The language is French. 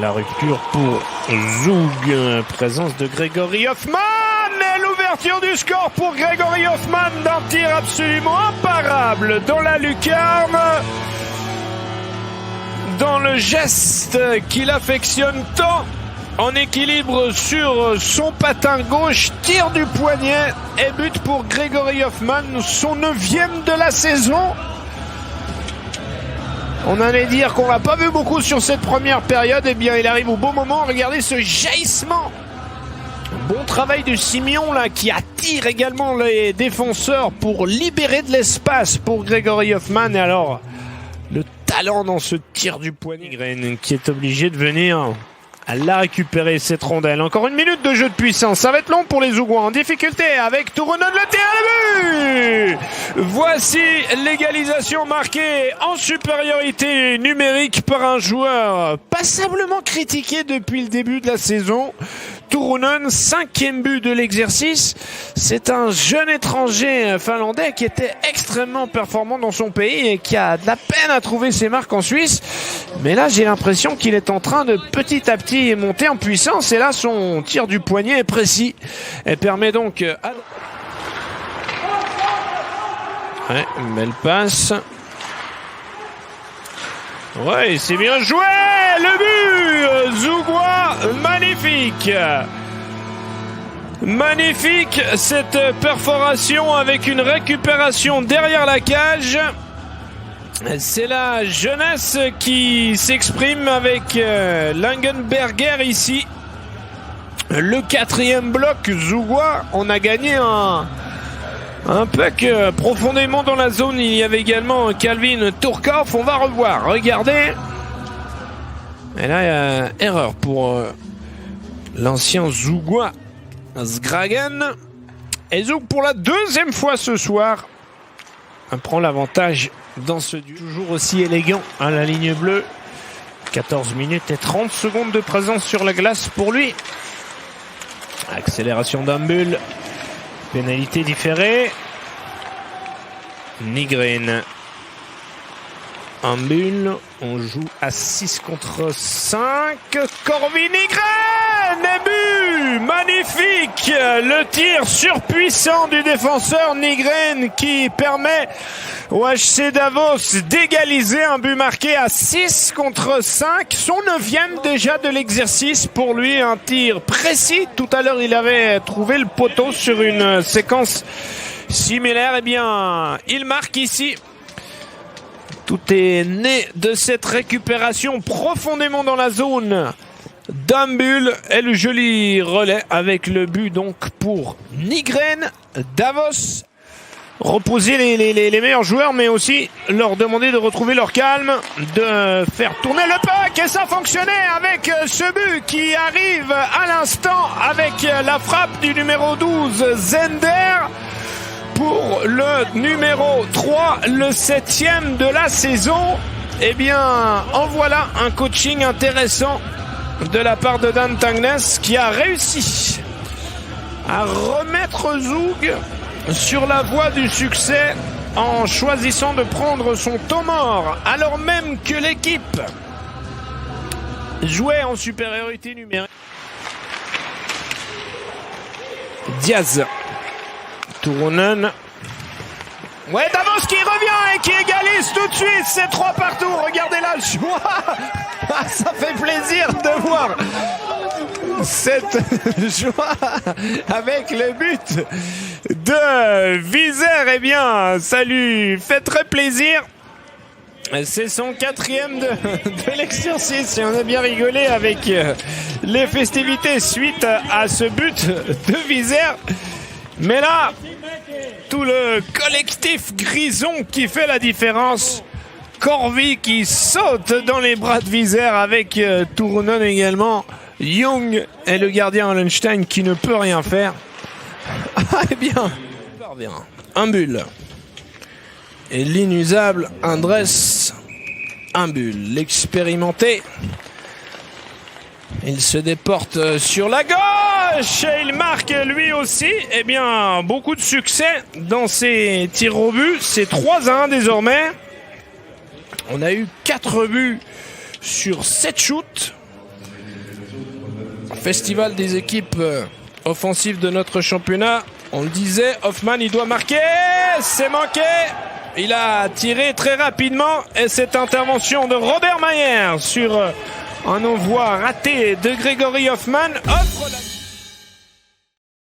La rupture pour Zug, présence de Grégory Hoffman, et l'ouverture du score pour Grégory Hoffman d'un tir absolument imparable dans la lucarne, dans le geste qu'il affectionne tant, en équilibre sur son patin gauche, tir du poignet et but pour Grégory Hoffman, son 9e de la saison. On allait dire qu'on l'a pas vu beaucoup sur cette première période. Eh bien, il arrive au bon moment. Regardez ce jaillissement. Bon travail de Simeon là, qui attire également les défenseurs pour libérer de l'espace pour Grégory Hoffman. Et alors, le talent dans ce tir du poignet. Nygren qui est obligé de venir à la récupérer cette rondelle. Encore une minute de jeu de puissance. Ça va être long pour les Zougois en difficulté avec Turunen, le tir à but. Voici l'égalisation marquée en supériorité numérique par un joueur passablement critiqué depuis le début de la saison. Turunen, 5e but de l'exercice. C'est un jeune étranger finlandais qui était extrêmement performant dans son pays et qui a de la peine à trouver ses marques en Suisse. Mais là, j'ai l'impression qu'il est en train de petit à petit monter en puissance. Et là, son tir du poignet est précis et permet donc à... Ouais, une belle passe. Ouais, c'est bien joué. Le but Zougois, magnifique. Magnifique cette perforation avec une récupération derrière la cage. C'est la jeunesse qui s'exprime avec Langenberger ici. Le 4e bloc Zougois. On a gagné un puck profondément dans la zone. Il y avait également Calvin Turkov. On va revoir. Regardez. Et là, il y a erreur pour l'ancien Zougois Zgragen. Et Zoug, pour la 2e fois ce soir, prend l'avantage dans ce duel. Toujours aussi élégant à la ligne bleue. 14 minutes et 30 secondes de présence sur la glace pour lui. Accélération d'un bulle. Pénalité différée. Nygren. Un bulle. On joue à 6 contre 5. Corvi Nygren. Et but. Magnifique. Le tir surpuissant du défenseur Nygren qui permet au HC Davos d'égaliser. Un but marqué à 6 contre 5. Son 9e déjà de l'exercice pour lui. Un tir précis. Tout à l'heure, il avait trouvé le poteau sur une séquence similaire. Eh bien, il marque ici. Tout est né de cette récupération profondément dans la zone d'Ambul et le joli relais avec le but donc pour Nygren. Davos, reposer les meilleurs joueurs, mais aussi leur demander de retrouver leur calme, de faire tourner le puck, et ça fonctionnait avec ce but qui arrive à l'instant avec la frappe du numéro 12 Zender. Pour le numéro 3, le 7e de la saison. Eh bien, en voilà un coaching intéressant de la part de Dan Tangnes qui a réussi à remettre Zug sur la voie du succès en choisissant de prendre son temps mort alors même que l'équipe jouait en supériorité numérique. Diaz. Turunen. Ouais, Davos qui revient et qui égalise tout de suite. C'est 3 partout. Regardez là le choix. Ça fait plaisir de voir cette joie avec le but de Vizère. Eh bien, ça lui fait très plaisir. C'est son 4e de l'exercice et on a bien rigolé avec les festivités suite à ce but de Vizère. Mais là, tout le collectif grison qui fait la différence. Corvi qui saute dans les bras de Vizère avec Turunen également. Young et le gardien Hollenstein qui ne peut rien faire. Eh bien, un bulle. Et l'inusable Andrés Imbul, l'expérimenté. Il se déporte sur la gauche et il marque lui aussi. Eh bien, beaucoup de succès dans ses tirs au but. C'est 3-1 désormais. On a eu 4 buts sur 7 shoots. festival des équipes offensives de notre championnat. On le disait, Hoffman, il doit marquer. C'est manqué. Il a tiré très rapidement. Et cette intervention de Robert Mayer sur un envoi raté de Grégory Hoffman offre la...